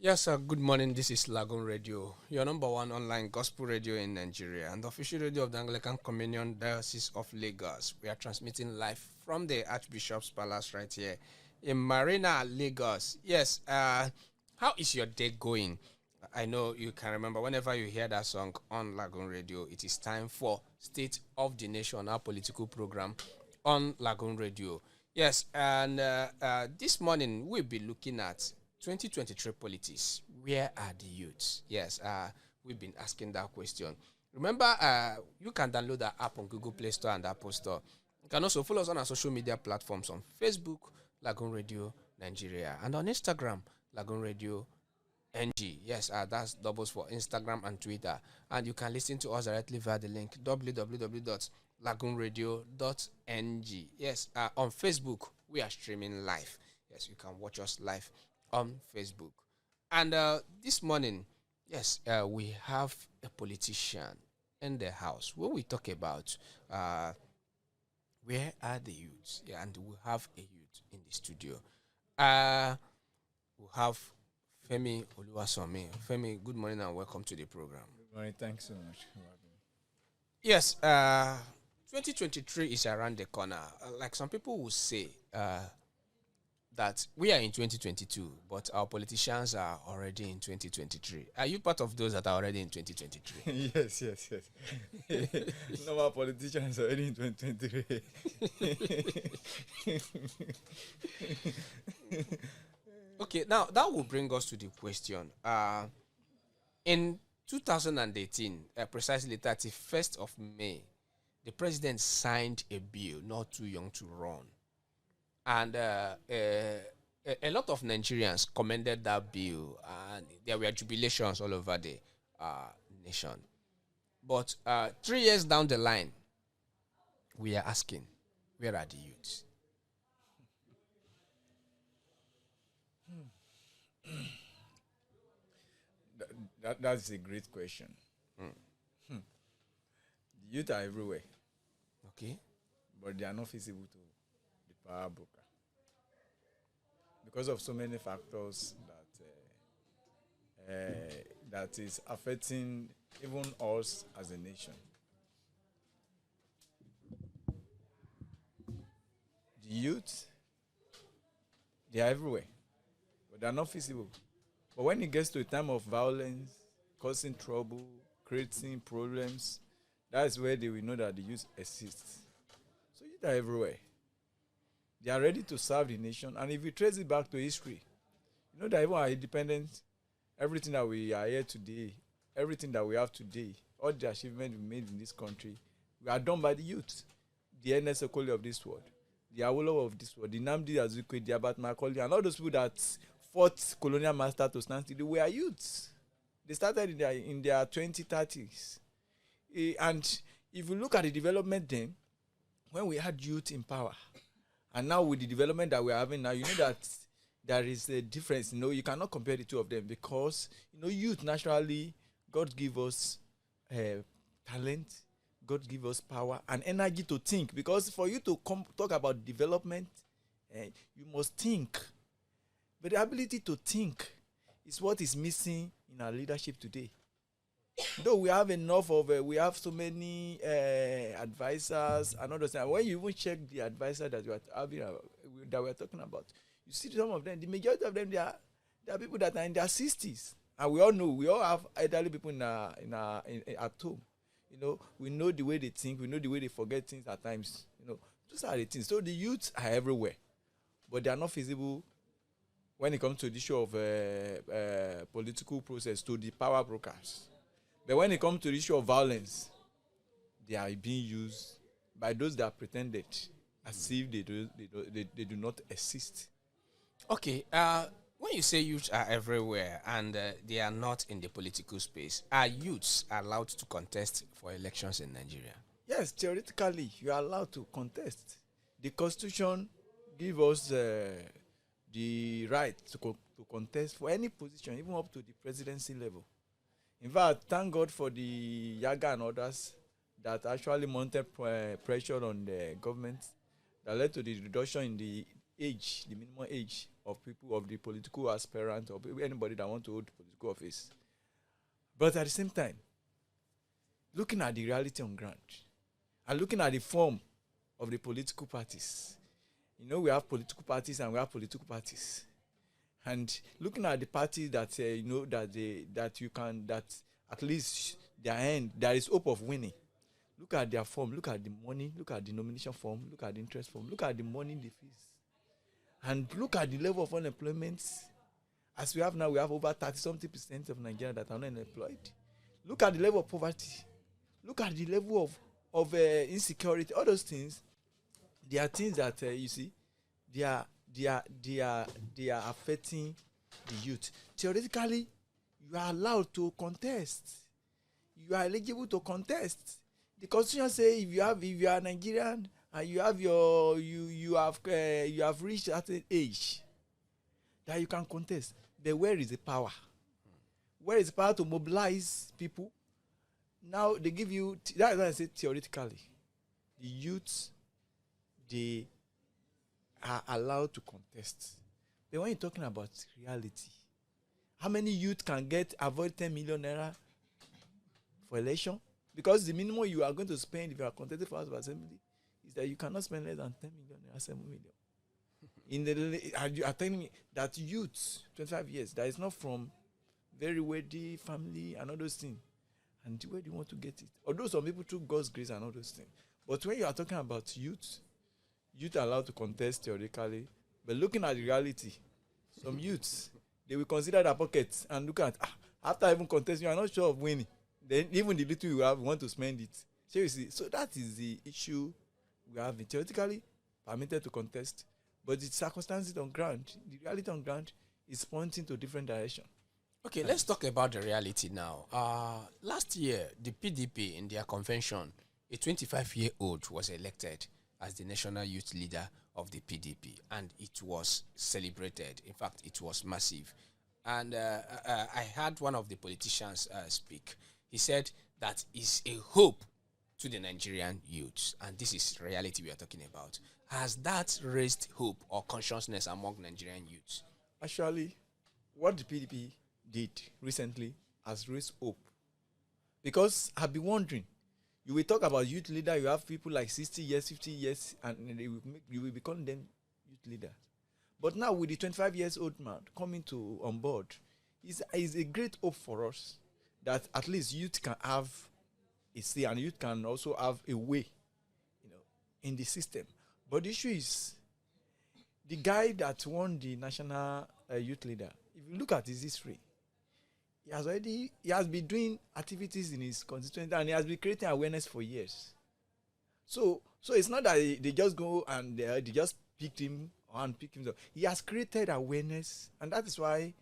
Yes, sir. Good morning. This is Lagoonradio, your number one online gospel radio in Nigeria and the official radio of the Anglican Communion Diocese of Lagos. We are transmitting live from the Archbishop's Palace right here in Marina, Lagos. Yes, how is your day going? I know you can remember whenever you hear that song on Lagoon Radio, it is time for State of the Nation, our political program on Lagoon Radio. Yes, and this morning we'll be looking at 2023 politics. Where are the youths? Yes, we've been asking that question. Remember, you can download the app on Google Play Store and Apple Store. You can also follow us on our social media platforms on Facebook, Lagoon Radio Nigeria, and on Instagram, Lagoon Radio NG. Yes, that's doubles for Instagram and Twitter. And you can listen to us directly via the link www.lagoonradio.ng. Yes, on Facebook, we are streaming live. Yes, you can watch us live on Facebook. And this morning, yes, we have a politician in the house where we talk about where are the youths? Yeah, and we have a youth in the studio. We have Femi Oluwasomi. Femi, good morning and welcome to the program. Good morning. Thanks so much for having me. Yes, 2023 is around the corner. Like some people will say that we are in 2022, but our politicians are already in 2023. Are you part of those that are already in 2023? Yes. Normal politicians are already in 2023. Okay, now that will bring us to the question. In 2018, precisely 31st of May, the president signed a bill, Not Too Young to Run. And a lot of Nigerians commended that bill, and there were jubilations all over the nation. But 3 years down the line, we are asking, where are the youths? That's a great question. The youth are everywhere, Okay. but they are not visible to the power broker because of so many factors that is affecting even us as a nation. The youth, they are everywhere, but they are not visible. But when it gets to a time of violence, causing trouble, creating problems, that's where they will know that the youth exists. So youth are everywhere. They are ready to serve the nation. And if you trace it back to history, you know that even our independence, everything that we are here today, everything that we have today, all the achievements we made in this country, we are done by the youth. The Ernest Okoli of this world, the Awolowo of this world, the Nnamdi Azikiwe, the Abat Macaulay, and all those people that fought colonial master to stand still, they were youths. They started in their 2030s. And if you look at the development then, when we had youth in power, and now with the development that we are having now, you know that there is a difference. You know, you cannot compare the two of them because, you know, youth naturally, God give us talent, God give us power and energy to think. Because for you to talk about development, you must think. But the ability to think is what is missing in our leadership today. Though we have enough of, we have so many advisors and others. And when you even check the advisor that we are having, that we are talking about, you see some of them. The majority of them, they are people that are in their 60s, and we all know we all have elderly people at home. You know, we know the way they think, we know the way they forget things at times. You know, those are the things. So the youths are everywhere, but they are not visible when it comes to the issue of political process to the power brokers. But when it comes to the issue of violence, they are being used by those that pretended as if they do not exist. Okay. When you say youths are everywhere and they are not in the political space, are youths allowed to contest for elections in Nigeria? Yes, theoretically, you are allowed to contest. The Constitution gives us the right to contest for any position, even up to the presidency level. In fact, thank God for the Yaga and others that actually mounted pressure on the government that led to the reduction in the age, the minimum age of people, of the political aspirant, or anybody that want to hold political office. But at the same time, looking at the reality on ground and looking at the form of the political parties, we have political parties and we have political parties. And looking at the parties that that at least their end, there is hope of winning. Look at their form, look at the money, look at the nomination form, look at the interest form, look at the money they face. And look at the level of unemployment. As we have now, we have over 30-something% of Nigeria that are unemployed. Look at the level of poverty. Look at the level of insecurity. All those things, they are things that you see, they are affecting the youth. Theoretically, you are allowed to contest. You are eligible to contest. The Constitution says if you are Nigerian and you have reached a certain age, that you can contest. But where is the power? Where is the power to mobilize people? Now they give you, that's why I say theoretically, the youths, they are allowed to contest. But when you're talking about reality, how many youth can avoid 10 million naira for election? Because the minimum you are going to spend if you are contesting for House of Assembly is that you cannot spend less than 10 million naira, 7 million. You are telling me that youth, 25 years, that is not from very wealthy family and all those things. And where do you want to get it? Although some people took God's grace and all those things. But when you are talking about youth are allowed to contest theoretically. But looking at the reality, some youths, they will consider their pockets and look at, after even contesting, you are not sure of winning. Then even the little you have, you want to spend it. So you see, so that is the issue we have. Theoretically permitted to contest. But the circumstances on ground, the reality on ground is pointing to a different direction. Okay, let's talk about the reality now. Last year, the PDP in their convention, a 25-year-old was elected as the national youth leader of the PDP, and it was celebrated. In fact, it was massive. And I heard one of the politicians speak. He said that is a hope to the Nigerian youths, and this is reality we are talking about. Has that raised hope or consciousness among Nigerian youths? Actually, what the PDP did recently has raised hope. Because I've been wondering, you will talk about youth leader, you have people like 60 years, 50 years, and you will be calling them youth leaders. But now with the 25 years old man coming on board, is a great hope for us that at least youth can have a say and youth can also have a way, in the system. But the issue is, the guy that won the national youth leader, if you look at his history, he has been doing activities in his constituency and he has been creating awareness for years. So it's not that they just go and they just picked him and picked him up. He has created awareness, and that is why I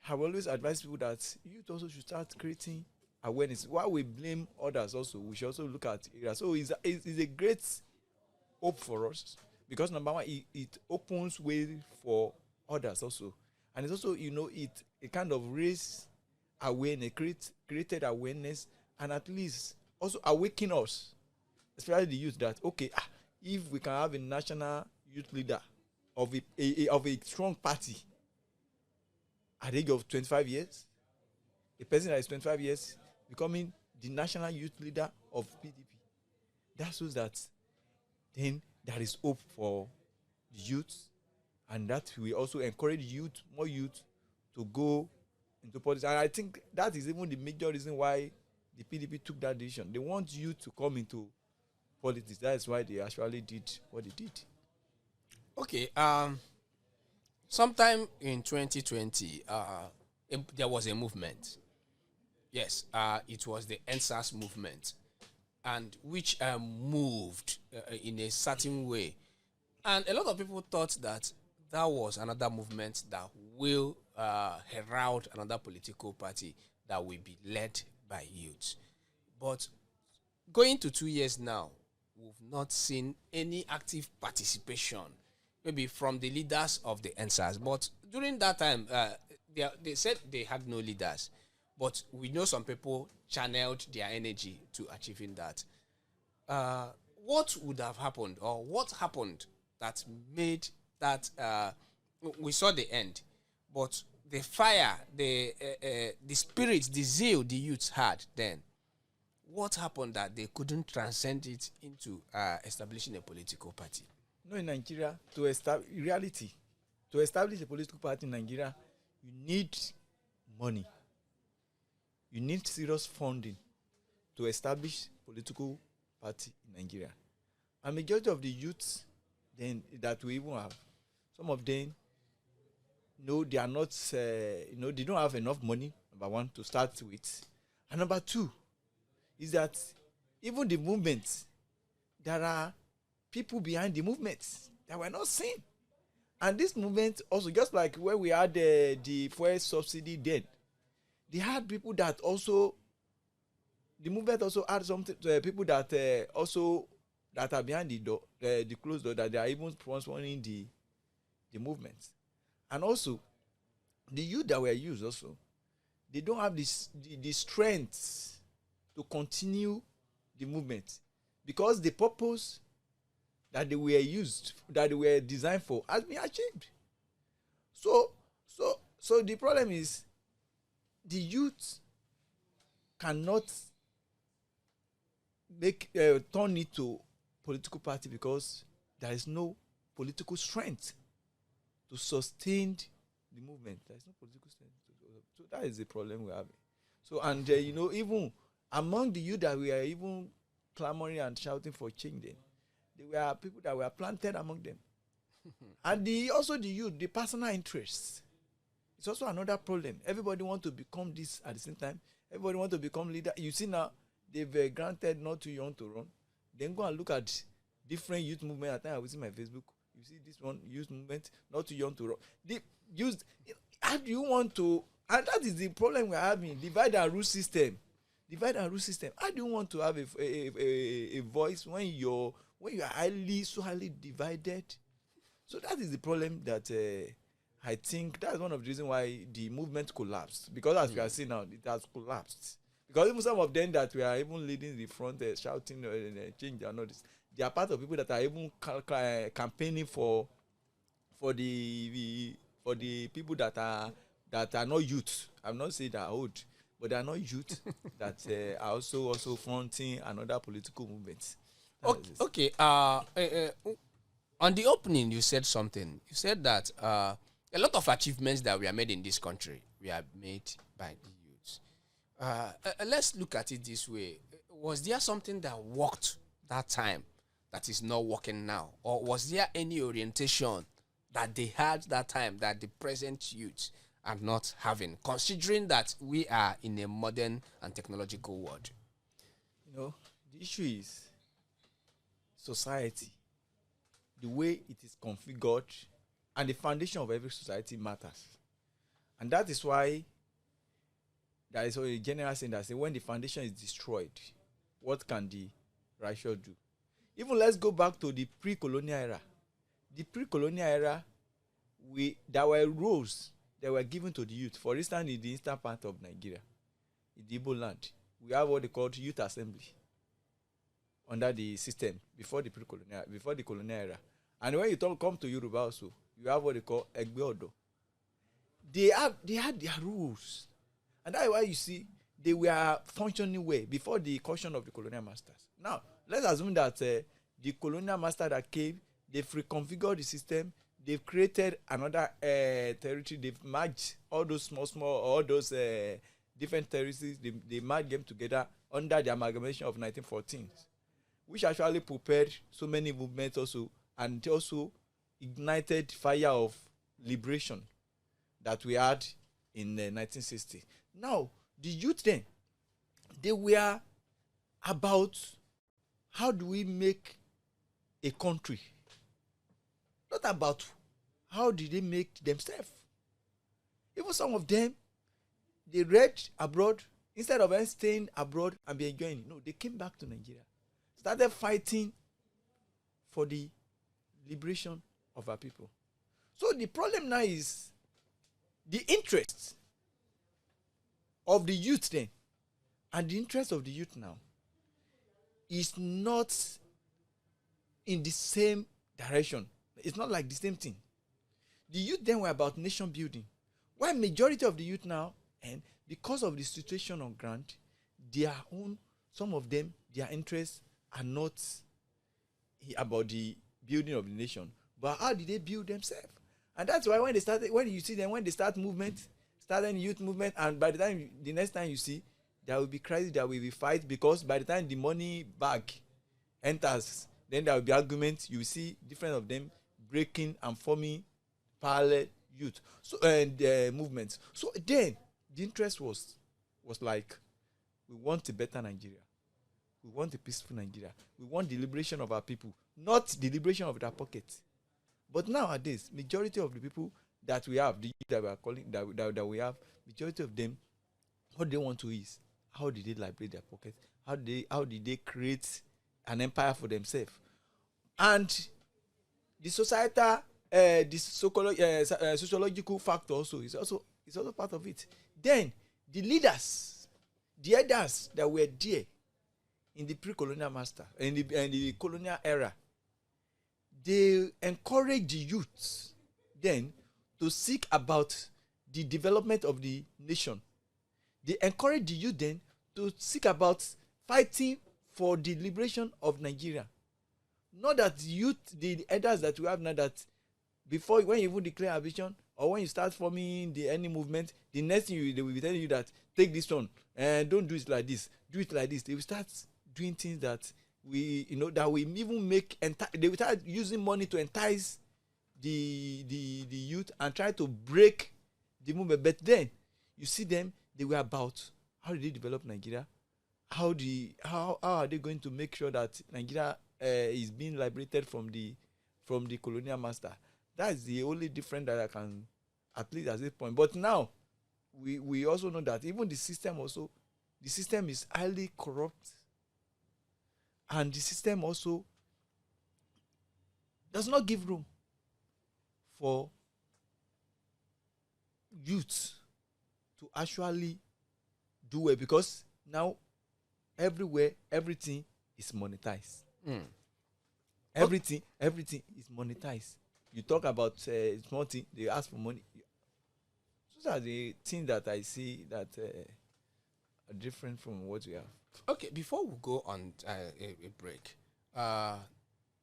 have always advised people that youth also should start creating awareness. While we blame others also, we should also look at areas. So it's a great hope for us, because number one, it opens way for others also. And it's also, it kind of raise awareness, created awareness, and at least also awaken us, especially the youth, that if we can have a national youth leader of a strong party at the age of 25 years, a person that is 25 years becoming the national youth leader of PDP, that shows that then there is hope for the youth, and that we also encourage more youth to go into politics. And I think that is even the major reason why the PDP took that decision. They want youth to come into politics. That is why they actually did what they did. Okay. Sometime in 2020, there was a movement. Yes, it was the NSAS movement, and which moved in a certain way. And a lot of people thought that was another movement that will herald another political party that will be led by youth. But going to 2 years now, we've not seen any active participation, maybe from the leaders of the NSAS. But during that time, they said they had no leaders. But we know some people channeled their energy to achieving that. What would have happened, or what happened that made that we saw the end, but the fire, the spirit, the zeal the youths had then, what happened that they couldn't transcend it into establishing a political party? No, in Nigeria, to establish a political party in Nigeria, you need money. You need serious funding to establish political party in Nigeria. And majority of the youths then that we even have, some of them, no, they are not, they don't have enough money, number one, to start with. And number two is that even the movement, there are people behind the movement that were not seen. And this movement also, just like when we had the fuel subsidy then, they had people that also, the movement also had something to people that also that are behind the door, the closed door, that they are even sponsoring the movement. And also, the youth that were used also, they don't have the strength to continue the movement, because the purpose that they were used, that they were designed for, has been achieved. So the problem is, the youth cannot turn it to political party because there is no political strength to sustain the movement. There is no political strength. So that is the problem we have. So, and even among the youth that we are even clamoring and shouting for change, then there were people that were planted among them. And also the youth, the personal interests. It's also another problem. Everybody wants to become this at the same time. Everybody wants to become leader. You see now, they've granted not too young to run. Then go and look at different youth movement. At times I will see my Facebook. You see this one, youth movement, not too young to run. How do you want to, and that is the problem we're having, divide and rule system. Divide and rule system. How do you want to have a voice when you are so highly divided? So that is the problem that I think that's one of the reasons why the movement collapsed. Because as we are seeing now, it has collapsed. Because even some of them that we are even leading the front, shouting change and all this, they are part of people that are even campaigning for the people that are not youth. I'm not saying they are old, but they are not youth that are also fronting another political movement. Okay. On the opening, you said something. You said that a lot of achievements that we are made in this country, we are made by the youths. Let's look at it this way. Was there something that worked that time that is not working now? Or was there any orientation that they had that time that the present youths are not having, considering that we are in a modern and technological world? The issue is society, the way it is configured, and the foundation of every society matters. And that is why there is a general saying that when the foundation is destroyed, what can the righteous do? Even let's go back to the pre-colonial era. The pre-colonial era, there were roles that were given to the youth. For instance, in the eastern part of Nigeria, in the Igbo land, we have what they call youth assembly under the system before the colonial era. And when you come to Yoruba also, you have what they call Egbe Odo. They had their rules. And that's why you see they were functioning well before the incursion of the colonial masters. Now, let's assume that the colonial master that came, they've reconfigured the system, they've created another territory, they've merged all those all those different territories, they merged them together under the amalgamation of 1914, which actually prepared so many movements also, and also ignited fire of liberation that we had in 1960. Now, the youth then, they were about how do we make a country, not about how did they make themselves. Even some of them, they read abroad, instead of staying abroad and be enjoying. No, they came back to Nigeria, started fighting for the liberation of our people. So the problem now is the interest of the youth then, and the interest of the youth now is not in the same direction. It's not like the same thing. The youth then were about nation building. While majority of the youth now, and because of the situation on ground, some of them, their interests are not about the building of the nation, but how did they build themselves? And that's why when they start starting youth movement, and by the next time you see, there will be crisis, there will be fight, because by the time the money bag enters, then there will be arguments. You see different of them breaking and forming parallel youth movements. So then the interest was like, we want a better Nigeria, we want a peaceful Nigeria, we want the liberation of our people, not the liberation of their pockets. But nowadays, majority of the people that we have, the youth that we are calling, that we have, majority of them, what they want to is, how did they liberate their pockets? How did they create an empire for themselves? And the societal, sociological factor also is also part of it. Then the leaders, the elders that were there in the pre-colonial master, in the colonial era, they encourage the youth then to seek about the development of the nation. They encourage the youth then to seek about fighting for the liberation of Nigeria. Not that the youth, the elders that we have now, that before, when you even declare a vision, or when you start forming any movement, the next thing they will be telling you that, take this one and don't do it like this, do it like this. They will start doing things that that we even make, they will start using money to entice the youth and try to break the movement. But then you see them, they were about, how did they develop Nigeria? How are they going to make sure that Nigeria is being liberated from the colonial master? That's the only difference that I can, at least at this point. But now we also know that even the system is highly corrupt, and the system also does not give room for youth to actually do well, because now everywhere everything is monetized. Everything is monetized. You talk about small thing, they ask for money. Those are the things that I see that are different from what we have. Okay, before we go on a break,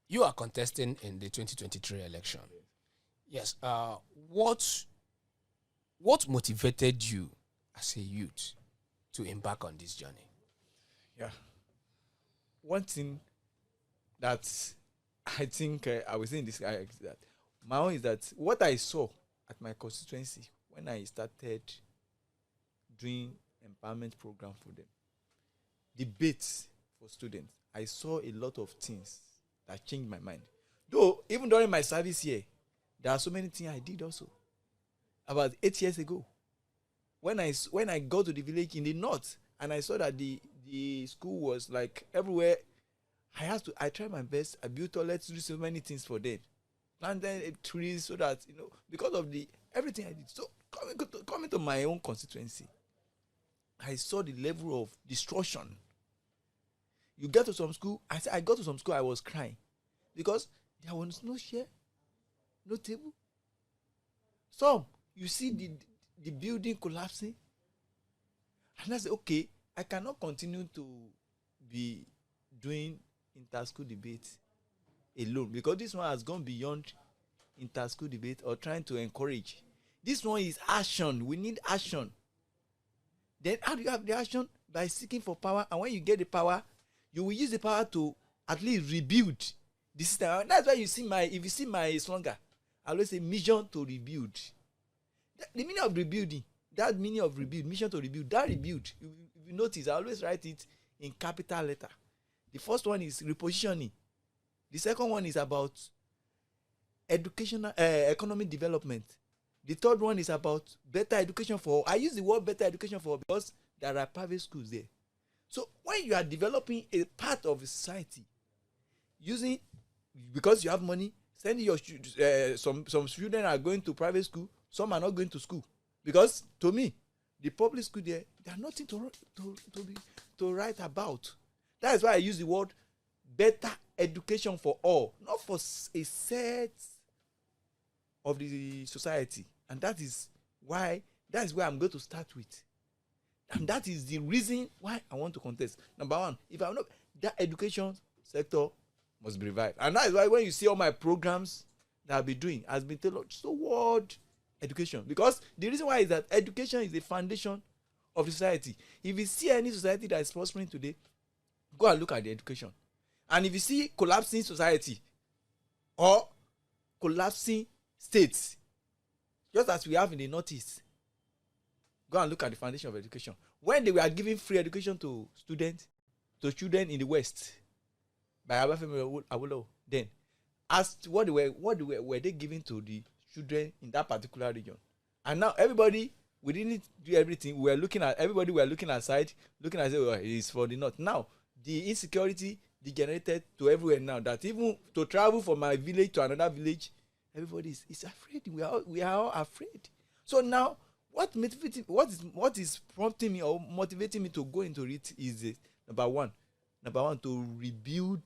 you are contesting in the 2023 election. Yes. What motivated you as a youth to embark on this journey? Yeah. One thing that I think I was saying this guy that my own is that what I saw at my constituency when I started doing empowerment program for them, debates for students, I saw a lot of things that changed my mind. Though even during my service here, there are so many things I did also. About 8 years ago, when I got to the village in the north, and I saw that the school was like everywhere, I tried my best. I built toilets, do so many things for them, planted trees, so that because of everything I did. So coming to my own constituency, I saw the level of destruction. You get to some school, I got to some school, I was crying because there was no chair, no table. Some, you see the building collapsing, and I said, okay, I cannot continue to be doing inter-school debate alone, because this one has gone beyond inter-school debate or trying to encourage. This one is action. We need action. Then how do you have the action? By seeking for power, and when you get the power, you will use the power to at least rebuild the system. That's why if you see my slogan, I always say mission to rebuild. The meaning of rebuilding, mission to rebuild, that rebuild, if you notice, I always write it in capital letter. The first one is repositioning. The second one is about educational, economic development. The third one is about better education for all. I use the word better education for all because there are private schools there. So when you are developing a part of society, because you have money, sending your some students are going to private school, some are not going to school. Because to me, the public school there, they are nothing to write about. That is why I use the word better education for all, not for a set of the society, and that is where I'm going to start with, and that is the reason why I want to contest. Number one, if I'm not, that education sector must be revived, and that is why when you see all my programs that I've been doing has been tailored toward education, because the reason why is that education is the foundation of the society. If you see any society that is prospering today, go and look at the education. And if you see collapsing society or collapsing states, just as we have in the Northeast, go and look at the foundation of education. When they were giving free education to children in the West by Obafemi Awolowo, then asked what were they giving to the children in that particular region? And now everybody, we didn't do everything. We were looking at aside, looking at it is for the North. Now the insecurity degenerated to everywhere now, that even to travel from my village to another village, everybody is afraid. We are all afraid. So now what is prompting me or motivating me to go into it is number one to rebuild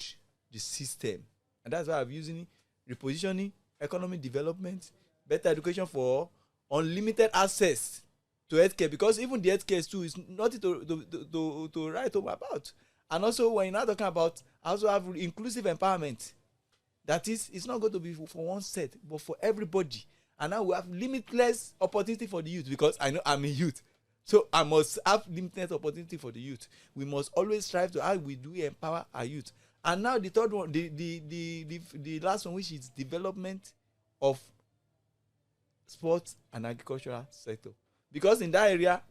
the system, and that's why I'm using repositioning, economic development, better education for unlimited access to healthcare, because even the healthcare too is nothing to write home about. And also when you're not talking about, I also have inclusive empowerment. That is, it's not going to be for one set, but for everybody. And now we have limitless opportunity for the youth, because I know I'm a youth. So I must have limitless opportunity for the youth. We must always strive to how we do empower our youth. And now the third one, the last one, which is development of sports and agricultural sector. Because in that area,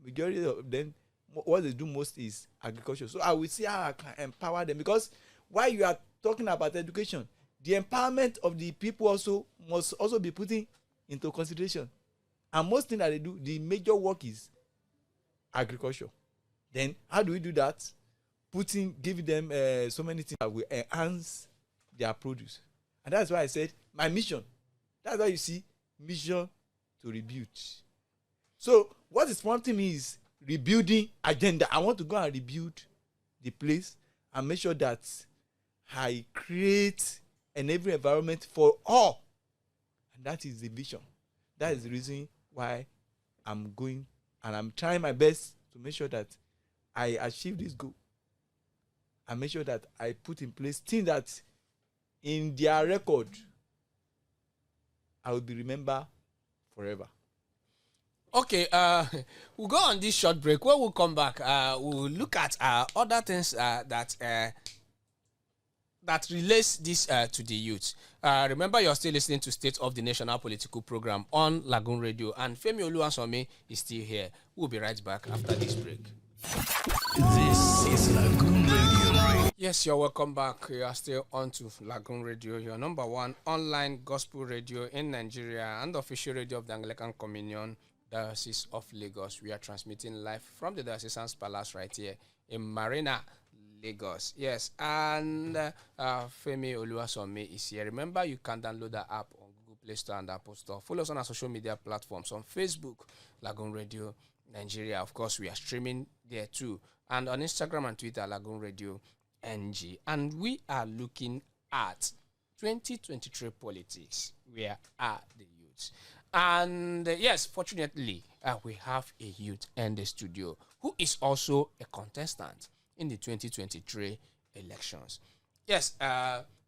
majority of them, what they do most is agriculture. So I will see how I can empower them, because while you are talking about education, the empowerment of the people also must also be put into consideration. And most things that they do, the major work is agriculture. Then how do we do that? Giving them so many things that will enhance their produce. And that's why I said my mission. That's why you see mission to rebuild. So what is prompting me is rebuilding agenda. I want to go and rebuild the place and make sure that I create an every environment for all. And that is the vision. That is the reason why I'm going, and I'm trying my best to make sure that I achieve this goal, and make sure that I put in place things that in their record I will be remembered forever. Okay, we'll go on this short break. When we'll come back, we'll look at other things that relates this to the youth. Remember, you're still listening to State of the National Political Program on Lagoon Radio, and Femi Oluwasomi is still here. We'll be right back after this break. This is Lagoon Radio. Yes, you're welcome back. You are still on to Lagoon Radio, your number one online gospel radio in Nigeria and the official radio of the Anglican Communion Diocese of Lagos. We are transmitting live from the Diocesan Palace right here in Marina, Lagos. Yes, and Femi Oluwasomi is here. Remember, you can download the app on Google Play Store and Apple Store. Follow us on our social media platforms on Facebook, Lagoon Radio Nigeria. Of course, we are streaming there too. And on Instagram and Twitter, Lagoon Radio NG. And we are looking at 2023 politics. Where are the youths? And yes, fortunately, we have a youth in the studio who is also a contestant in the 2023 elections. Yes,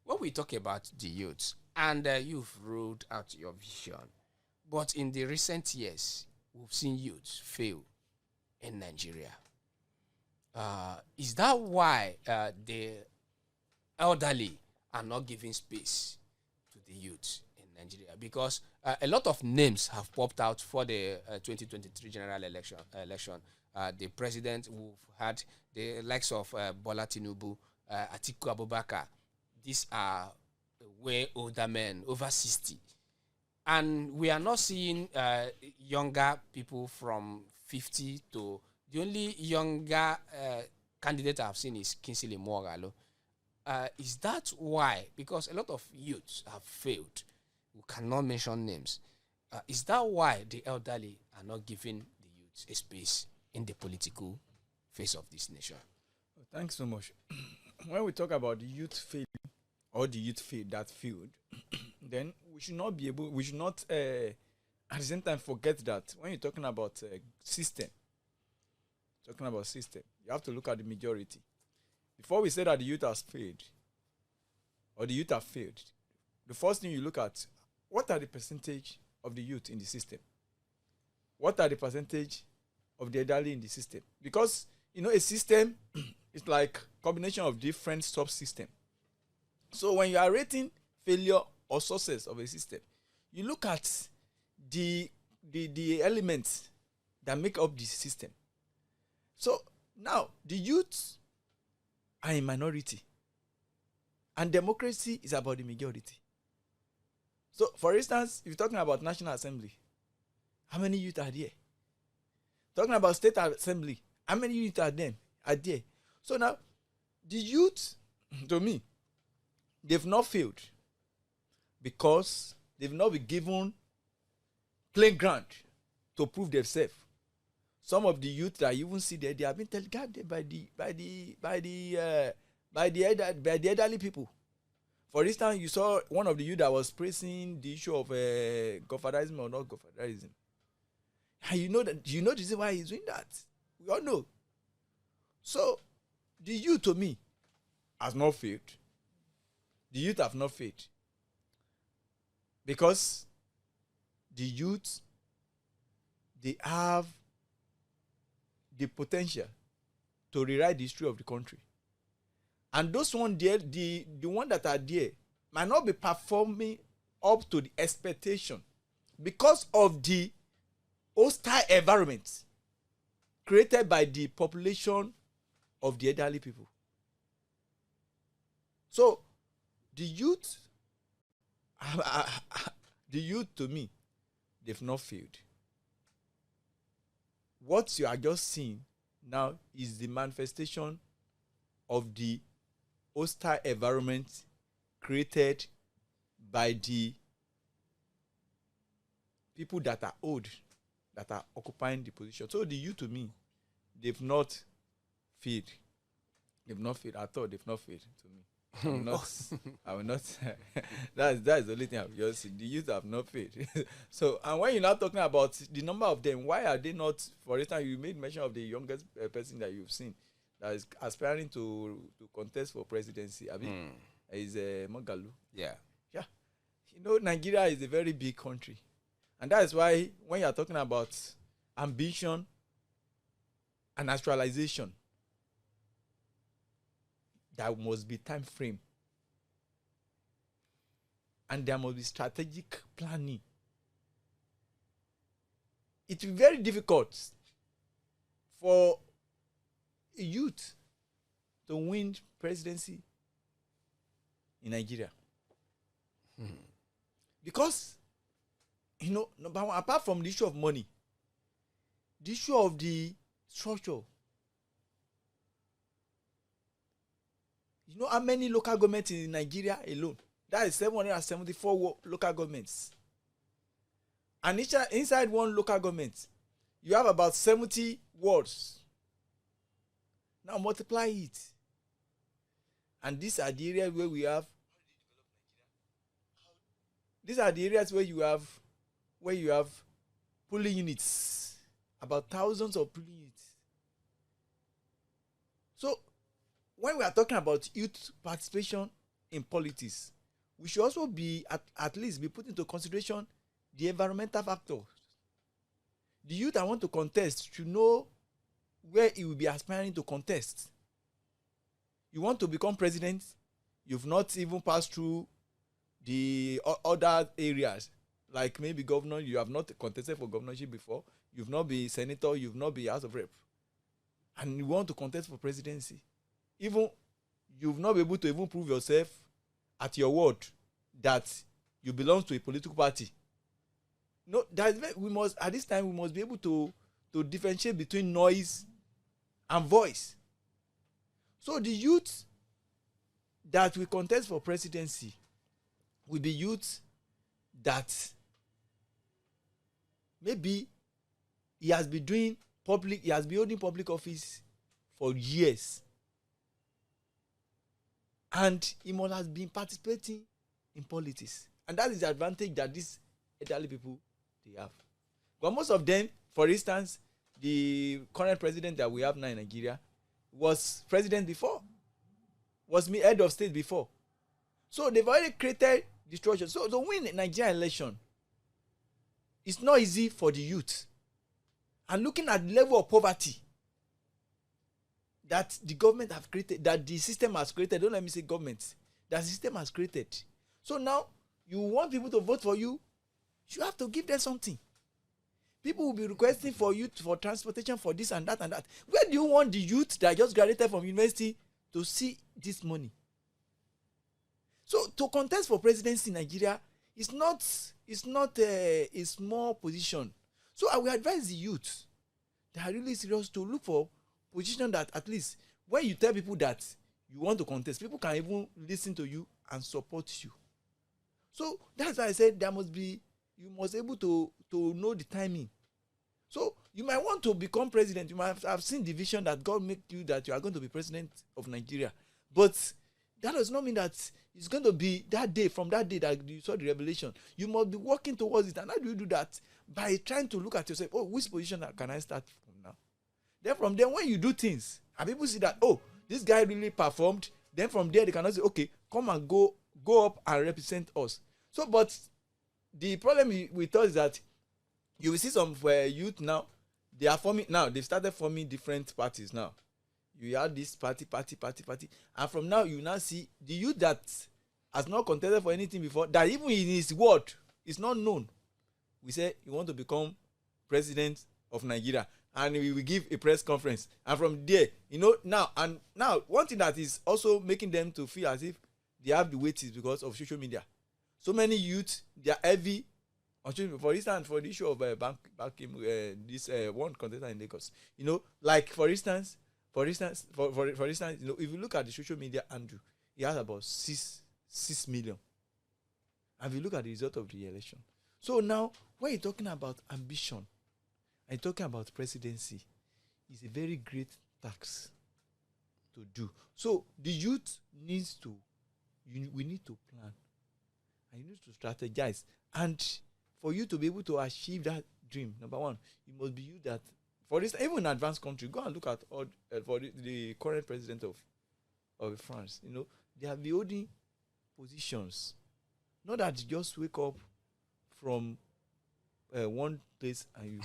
when we talk about the youths, and you've ruled out your vision, but in the recent years, we've seen youths fail in Nigeria. Is that why the elderly are not giving space to the youth in Nigeria? Because a lot of names have popped out for the 2023 general election. The president, we've had the likes of Bola Tinubu, Atiku Abubakar. These are way older men, over 60. And we are not seeing younger people from 50 to... The only younger candidate I've seen is Kingsley Moghalu. Is that why? Because a lot of youths have failed. We cannot mention names. Is that why the elderly are not giving the youths a space in the political face of this nation? Thanks so much. When we talk about the youth failure or the youth that failed, then we we should not be able, we should not at the same time forget that when you're talking about system, you have to look at the majority. Before we say that the youth has failed, or the youth have failed, the first thing you look at, what are the percentage of the youth in the system? What are the percentage of the elderly in the system? Because, a system is like combination of different subsystems. So when you are rating failure or success of a system, you look at the elements that make up the system. So now, the youth are a minority, and democracy is about the majority. So, for instance, if you're talking about National Assembly, how many youth are there? Talking about State Assembly, how many youth are there? So now, the youth, to me, they've not failed because they've not been given playground to prove themselves. Some of the youth that you even see there, they have been teleguided by the elderly people. For instance, you saw one of the youth that was praising the issue of godfatherism or not godfatherism. And you know the reason why he's doing that. We all know. So the youth, to me, has not failed. The youth have not failed. Because the youth, they have the potential to rewrite the history of the country. And those one there, the one that are there, might not be performing up to the expectation because of the hostile environment created by the population of the elderly people. So, the youth, to me, they've not failed. What you are just seeing now is the manifestation of the hostile environment created by the people that are old, that are occupying the position. So the youth, to me, they've not failed. They've not failed at all. They've not failed to me. I will not. That's the only thing I've just seen. The youth have not failed. So, and when you're not talking about the number of them, why are they not? For instance, you made mention of the youngest person that you've seen that is aspiring to contest for presidency. I mean, is Magalu. Yeah. Nigeria is a very big country, and that is why when you are talking about ambition and actualization, there must be time frame, and there must be strategic planning. It will be very difficult for a youth to win presidency in Nigeria. Because, number one, apart from the issue of money, the issue of the structure. You know how many local governments in Nigeria alone? That is 774 local governments. And inside one local government, you have about 70 wards. Now multiply it. And these are the areas where we have. These are the areas where you have polling units. About thousands of polling units. So, when we are talking about youth participation in politics, we should also be at least be put into consideration the environmental factors. The youth that want to contest should know where he will be aspiring to contest. You want to become president, you've not even passed through the other areas, like maybe governor, you have not contested for governorship before, you've not been senator, you've not been House of Rep, and you want to contest for presidency. Even you've not been able to even prove yourself at your word that you belong to a political party. No, at this time we must be able to differentiate between noise and voice. So the youth that will contest for presidency will be youth that maybe he has been holding public office for years. And he must have been participating in politics. And that is the advantage that these elderly people they have. But most of them, for instance, the current president that we have now in Nigeria was president before, was head of state before. So they've already created the structure. So to win a Nigerian election, it's not easy for the youth. And looking at the level of poverty that the government have created, that the system has created, don't let me say government, that the system has created. So now, you want people to vote for you, you have to give them something. People will be requesting for you for transportation, for this and that and that. Where do you want the youth that just graduated from university to see this money? So to contest for presidency in Nigeria is not a small position. So I will advise the youth that are really serious to look for position that at least when you tell people that you want to contest, people can even listen to you and support you. So that's why I said you must able to know the timing. So you might want to become president. You might have seen the vision that God make you that you are going to be president of Nigeria. But that does not mean that it's going to be that day, from that day that you saw the revelation. You must be working towards it. And how do you do that? By trying to look at yourself, oh, which position can I start from now? Then from there, when you do things, and people see that, oh, this guy really performed, then from there they cannot say, okay, come and go up and represent us. So, but the problem with us is that you will see some youth now, they are forming, now they've started forming different parties now. You have this party. And from now, you now see the youth that has not contested for anything before, that even in his word is not known. We say, you want to become president of Nigeria. And we will give a press conference. And from there, now, one thing that is also making them to feel as if they have the weight is because of social media. So many youth, they are heavy. For instance, for the issue of this one contestant in Lagos, like for instance, if you look at the social media, Andrew, he has about 6 million. And if you look at the result of the election, so now when you're talking about ambition and talking about presidency, it's a very great task to do. So the youth needs to, we need to plan, and you need to strategize, and for you to be able to achieve that dream, number one, it must be you that, for this, even in advanced country, go and look at all, for the current president of France. They have been holding positions. Not that you just wake up from one place and you.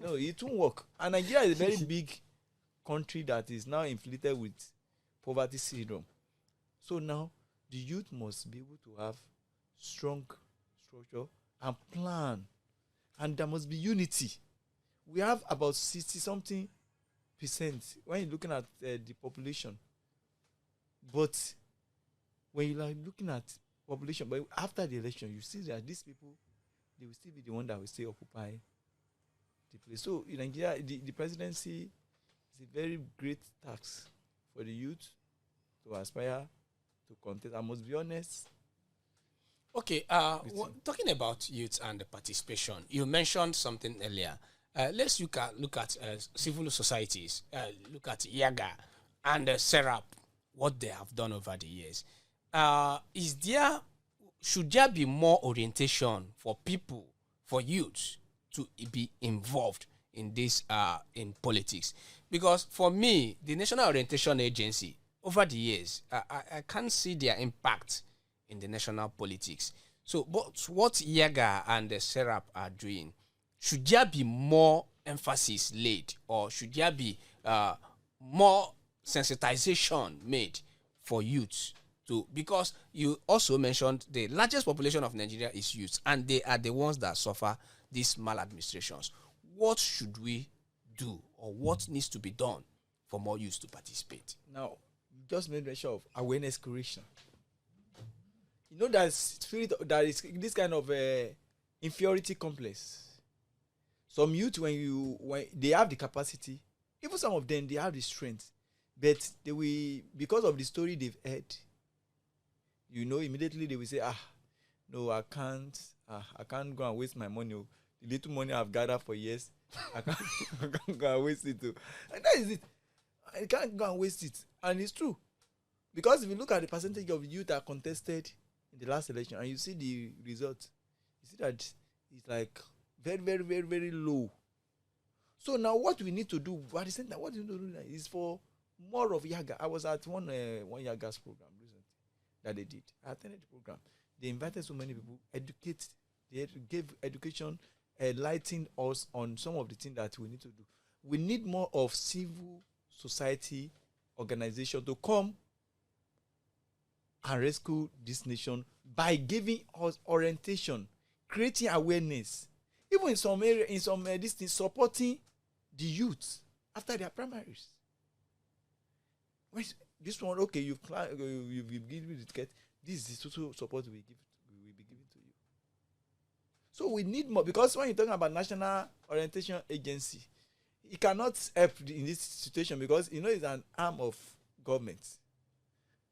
No, it won't work. And Nigeria is a very big country that is now inflicted with poverty syndrome. So now the youth must be able to have strong structure and plan, and there must be unity. We have about 60-something% when you're looking at the population. But when you're looking at population, but after the election, you see that these people, they will still be the one that will stay occupy the place. So in Nigeria, the presidency is a very great task for the youth to aspire to contest. I must be honest. Okay, talking about youth and the participation, you mentioned something earlier. Let's look at civil societies. Look at Yaga and Serap, what they have done over the years. Should there be more orientation for people, for youth, to be involved in this in politics? Because for me, the National Orientation Agency, over the years, I can't see their impact in the national politics. So, but what Yaga and the Serap are doing, should there be more emphasis laid, or should there be more sensitization made for youth to? Because you also mentioned the largest population of Nigeria is youth, and they are the ones that suffer these maladministrations. What should we do, or what needs to be done for more youth to participate? Now, you just made mention of awareness creation. That spirit, that is this kind of inferiority complex. Some youth, when they have the capacity, even some of them, they have the strength, but they will, because of the story they've heard, immediately they will say, no, I can't go and waste my money. The little money I've gathered for years, I can't go and waste it too. And that is it. I can't go and waste it. And it's true. Because if you look at the percentage of youth that contested in the last election, and you see the result. You see that it's like very, very, very, very low. So now what we need to do, at the same time, what we need to do now is for more of Yaga. I was at one Yaga's program recently that they did. I attended the program. They invited so many people, they gave education, enlightened us on some of the things that we need to do. We need more of civil society organization to come and rescue this nation by giving us orientation, creating awareness, even in some area, in some this thing, supporting the youth after their primaries. This one, okay, you've given the ticket. This is the total support we will be giving to you. So we need more, because when you're talking about National Orientation Agency, it cannot help in this situation, because you know it's an arm of government,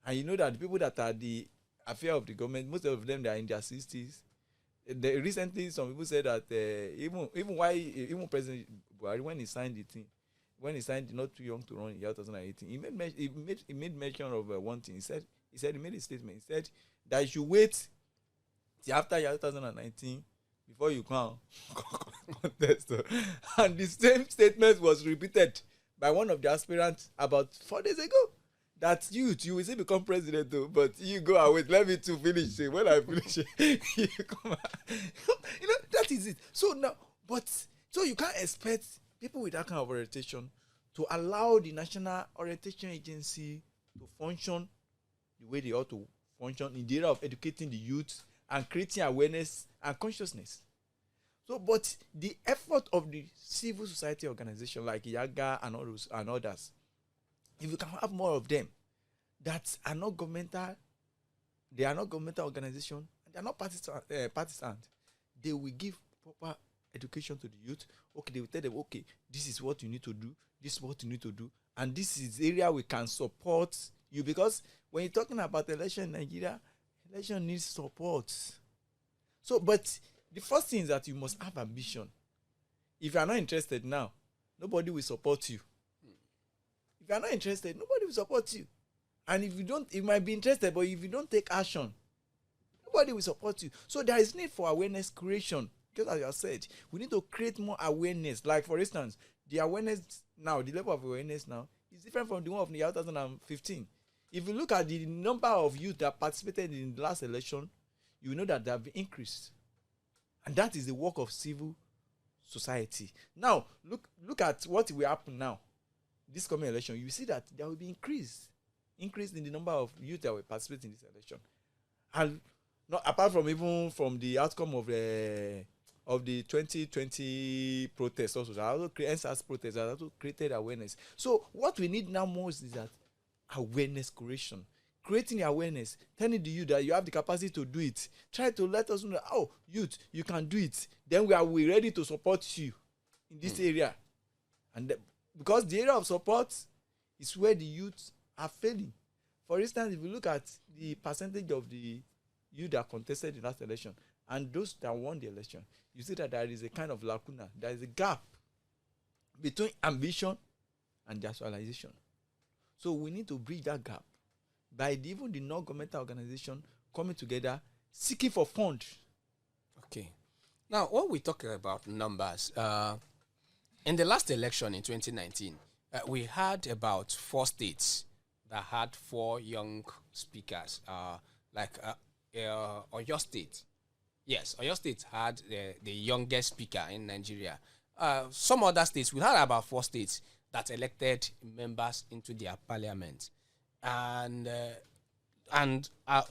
and you know that the people that are the affair of the government, most of them, they are in their 60s. Recently, some people said that even President Buhari, when he signed the thing, when he signed Not Too Young to Run in 2018, he made mention of one thing. He made a statement. He said that you should wait till after 2019 before you can contest. And the same statement was repeated by one of the aspirants about 4 days ago. That you will still become president though, but you go and wait, let me to finish. When I finish, you come out. You know, that is it. So now, so you can't expect people with that kind of orientation to allow the National Orientation Agency to function the way they ought to function in the area of educating the youth and creating awareness and consciousness. So, but the effort of the civil society organization like Yaga and others, if you can have more of them that are not governmental, they are not governmental organization, they are not partisan, they will give proper education to the youth. Okay, they will tell them, okay, this is what you need to do, this is what you need to do, and this is the area we can support you. Because when you're talking about election in Nigeria, election needs support. So, but the first thing is that you must have ambition. If you are not interested now, nobody will support you. If you are not interested, nobody will support you. And if you don't, you might be interested, but if you don't take action, nobody will support you. So there is need for awareness creation. Just as you have said, we need to create more awareness. Like, for instance, the awareness now, the level of awareness now is different from the one of the year 2015. If you look at the number of youth that participated in the last election, you know that they have increased. And that is the work of civil society. Now, look at what will happen now. This coming election, you see that there will be increase in the number of youth that will participate in this election. And not apart from even from the outcome of the 2020 protests also, protests that also created awareness. So what we need now most is that awareness creation. Creating awareness, telling the youth that you have the capacity to do it. Try to let us know that, oh, youth, you can do it. Then we ready to support you in this area. And because the area of support is where the youth are failing. For instance, if you look at the percentage of the youth that contested in that election and those that won the election, you see that there is a kind of lacuna, there is a gap between ambition and actualization. So we need to bridge that gap by even the non-governmental organization coming together, seeking for funds. Okay. Now, when we talk about numbers, in the last election in 2019, we had about 4 states that had 4 young speakers, like Oyo State. Yes, Oyo State had the youngest speaker in Nigeria. Some other states, we had about 4 states that elected members into their parliament. And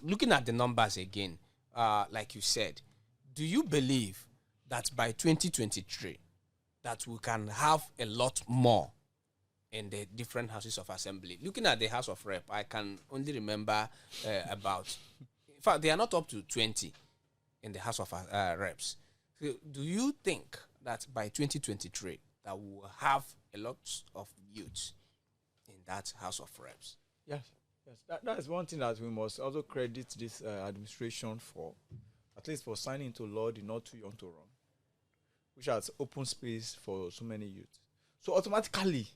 looking at the numbers again, like you said, do you believe that by 2023 that we can have a lot more in the different houses of assembly? Looking at the House of Rep, I can only remember about, in fact, they are not up to 20 in the House of Reps. So do you think that by 2023 that we will have a lot of youth in that House of Reps? Yes. That is one thing that we must also credit this administration for, at least for signing into law the Not Too Young to Run, which has open space for so many youth. So automatically,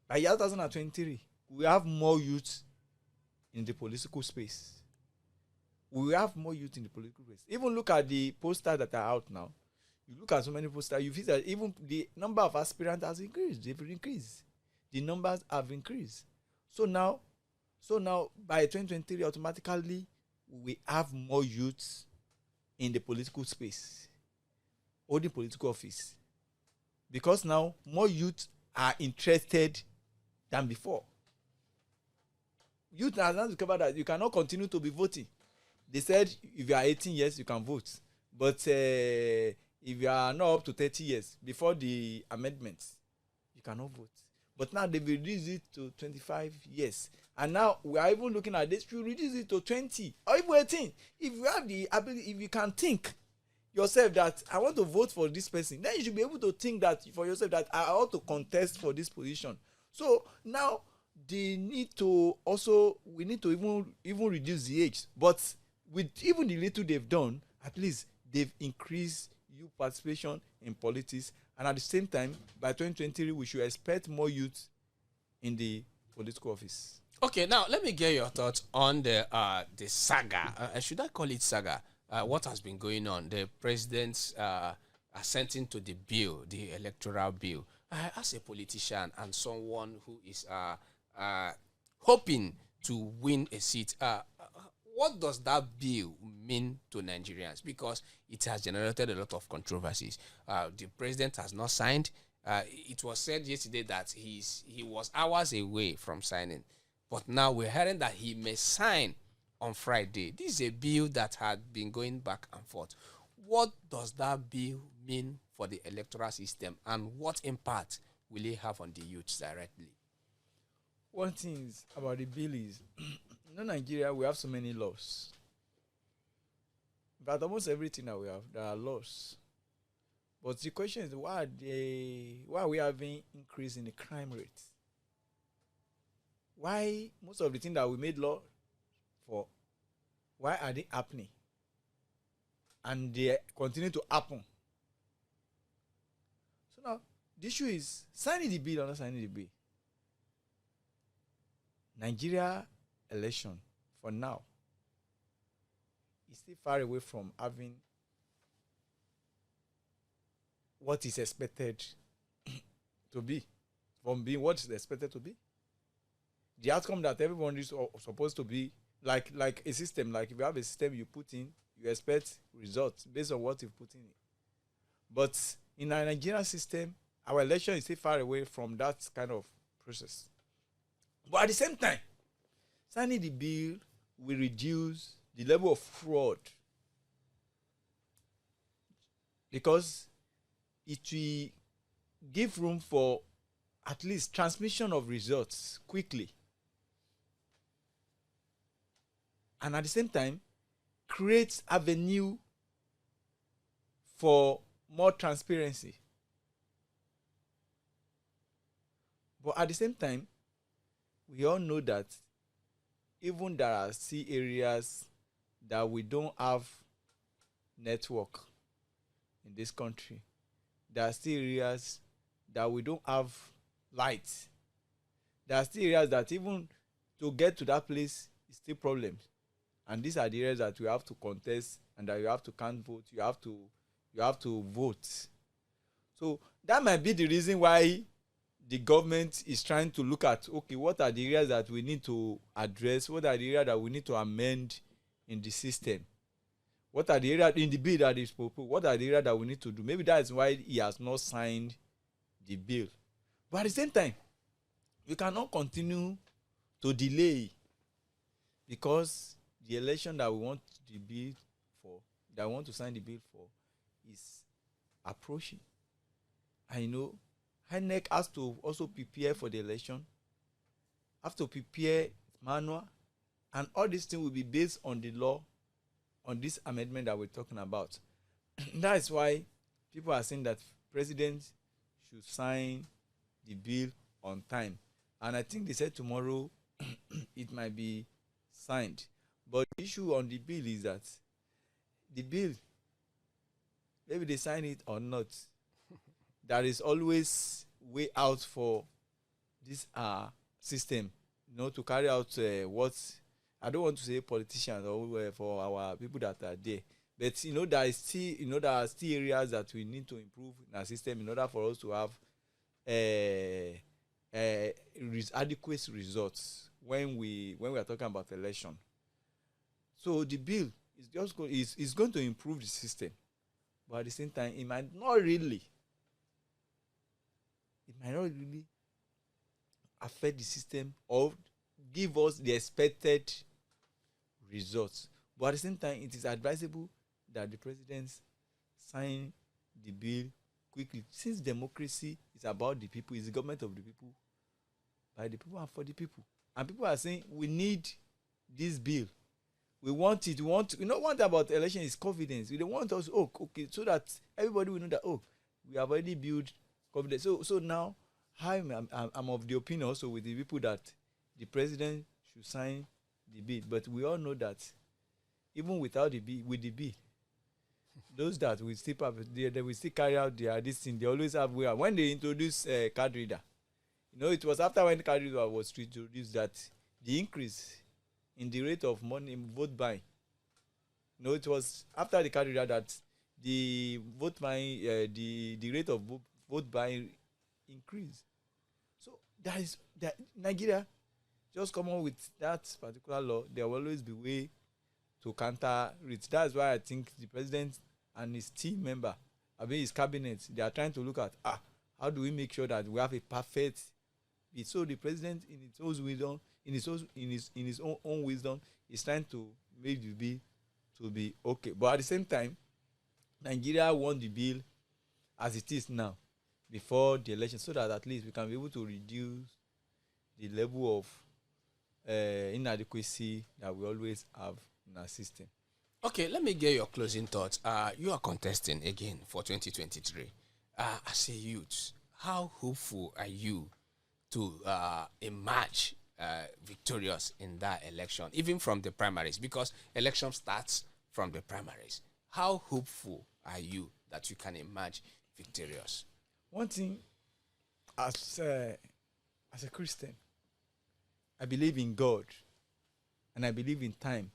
by 2023, we have more youth in the political space. we will have more youth in the political race. Even look at the posters that are out now. You look at so many posters, you feel that even the number of aspirants has increased. They've increased. The numbers have increased. So now by 2023, automatically we have more youths in the political space, holding political office, because now more youths are interested than before. Youth has now discovered that you cannot continue to be voting. They said if you are 18 years, you can vote. But if you are not up to 30 years, before the amendments, you cannot vote. But now they've reduced it to 25 years. And now we are even looking at this to reduce it to 20 or even 18. If you have the ability, if you can think yourself that I want to vote for this person, then you should be able to think that for yourself that I ought to contest for this position. So now we need to even reduce the age. But with even the little they've done, at least they've increased youth participation in politics. And at the same time, by 2023, we should expect more youth in the political office. Okay, now let me get your thoughts on the saga. Should I call it saga? What has been going on? The president's assenting to the bill, the electoral bill. As a politician and someone who is hoping to win a seat, what does that bill mean to Nigerians? Because it has generated a lot of controversies. The president has not signed. It was said yesterday that he was hours away from signing. But now we're hearing that he may sign on Friday. This is a bill that had been going back and forth. What does that bill mean for the electoral system, and what impact will it have on the youths directly? One thing about the bill is, in Nigeria, we have so many laws. But almost everything that we have, there are laws. But the question is, why are we having increase in the crime rate? Why most of the things that we made law for, why are they happening? And they continue to happen. So now, the issue is signing the bill or not signing the bill. Nigeria election, for now, is still far away from having what is expected to be, from being what is expected to be. The outcome that everyone is supposed to be, like a system, like if you have a system you put in, you expect results based on what you put in it. But in our Nigerian system, our election is still far away from that kind of process. But at the same time, signing the bill will reduce the level of fraud, because it will give room for at least transmission of results quickly. And at the same time, creates avenue for more transparency. But at the same time, we all know that even there are still areas that we don't have network in this country. There are still areas that we don't have light. There are still areas that even to get to that place is still problems. And these are the areas that we have to contest and that you have to count vote. You have to vote. So that might be the reason why the government is trying to look at, okay, what are the areas that we need to address? What are the areas that we need to amend in the system? What are the areas in the bill that is proposed? What are the areas that we need to do? Maybe that is why he has not signed the bill. But at the same time, we cannot continue to delay, because the election that we want the bill for, that we want to sign the bill for, is approaching. I know INEC has to also prepare for the election, have to prepare manual, and all these things will be based on the law, on this amendment that we're talking about. That is why people are saying that president should sign the bill on time. And I think they said tomorrow it might be signed. But the issue on the bill is that the bill, maybe they sign it or not, there is always way out for this system, to carry out what I don't want to say politicians or for our people that are there, but there is still there are still areas that we need to improve in our system in order for us to have adequate results when we are talking about election. So the bill is just is going to improve the system, but at the same time, it might not really affect the system or give us the expected results. But at the same time, it is advisable that the president sign the bill quickly, since democracy is about the people, it's the government of the people, by the people and for the people. And people are saying we need this bill. We want it. We want to, one thing about election is confidence. We don't want us, okay, so that everybody will know that, we have already built confidence. So now, I'm of the opinion also with the people that the president should sign the bill. But we all know that even without the bill, with the bill, those that will still they will still carry out this thing. They always have way. When they introduce card reader, it was after when card reader was introduced that the increase in the rate of money vote buying. It was after the card reader that the vote buying, the rate of vote buying increased. So that Nigeria just come on with that particular law. There will always be way to counter it. That's why I think the president and his team member, his cabinet, they are trying to look at how do we make sure that we have a perfect bit. So the president, in his own wisdom, in his own wisdom, is trying to make the bill to be okay. But at the same time, Nigeria won the bill as it is now before the election, so that at least we can be able to reduce the level of inadequacy that we always have in our system. Okay, let me get your closing thoughts. You are contesting again for 2023. As a youth, how hopeful are you to emerge victorious in that election, even from the primaries? Because election starts from the primaries. How hopeful are you that you can emerge victorious? One thing, as a Christian, I believe in God, and I believe in time,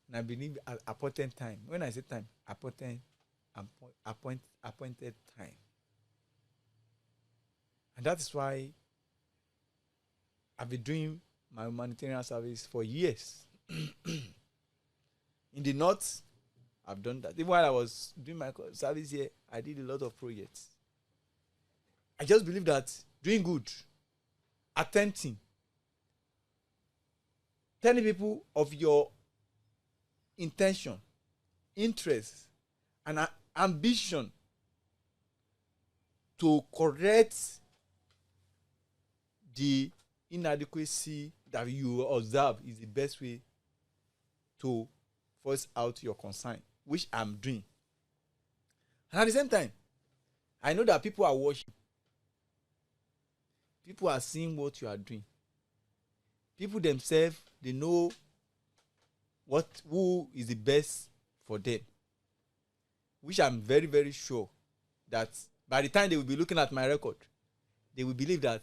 and I believe at appointed time. When I say time, appointed time, and that is why I've been doing my humanitarian service for years. In the north, I've done that. Even while I was doing my service here, I did a lot of projects. I just believe that doing good, attempting, telling people of your intention, interest, and ambition to correct the inadequacy that you observe is the best way to voice out your concern, which I'm doing. And at the same time, I know that people are watching. People are seeing what you are doing. People themselves, they know who is the best for them, which I'm very, very sure that by the time they will be looking at my record, they will believe that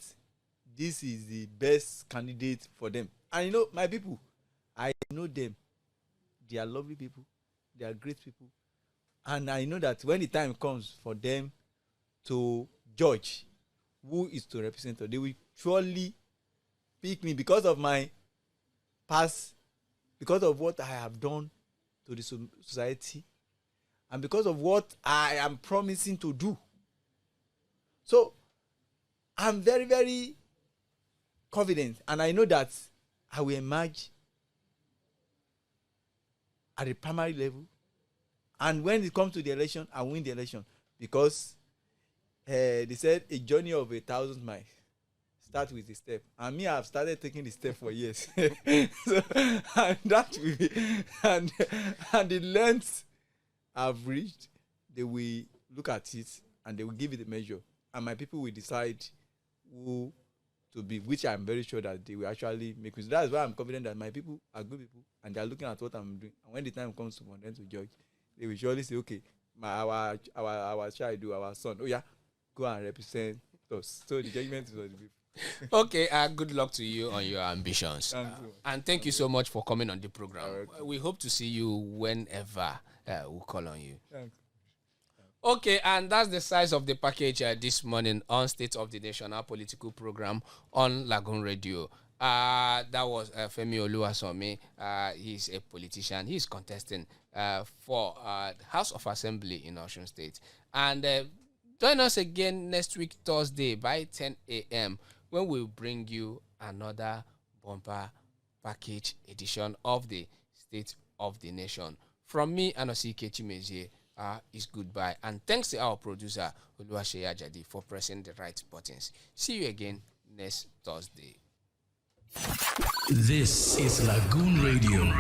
this is the best candidate for them. And my people, I know them. They are lovely people. They are great people. And I know that when the time comes for them to judge who is to represent them, they will surely pick me because of my past, because of what I have done to the society, and because of what I am promising to do. So I'm very, very confident, and I know that I will emerge at the primary level, and when it comes to the election, I win the election, because they said a journey of 1,000 miles start with a step, and me, I've started taking the step for years. So, and that will be, and the length I've reached, they will look at it and they will give it a measure, and my people will decide who to be, which I'm very sure that they will actually make me. So that's why I'm confident that my people are good people, and they are looking at what I'm doing. And when the time comes for them to judge, they will surely say, okay, our child, our son, go and represent us. So the judgment is on the people. Okay, good luck to you on your ambitions. And thank you so much for coming on the program. We hope to see you whenever we call on you. Okay, and that's the size of the package this morning on State of the Nation, our political program on Lagoon Radio. That was Femi Oluwasomi. He's a politician. He's contesting for House of Assembly in Osun State. And join us again next week, Thursday, by 10 a.m. when we'll bring you another bumper package edition of the State of the Nation. From me, Anosike Chimezie, is goodbye. And thanks to our producer, Oluwaseyi Ajadi, for pressing the right buttons. See you again next Thursday. This is Lagoon Radio.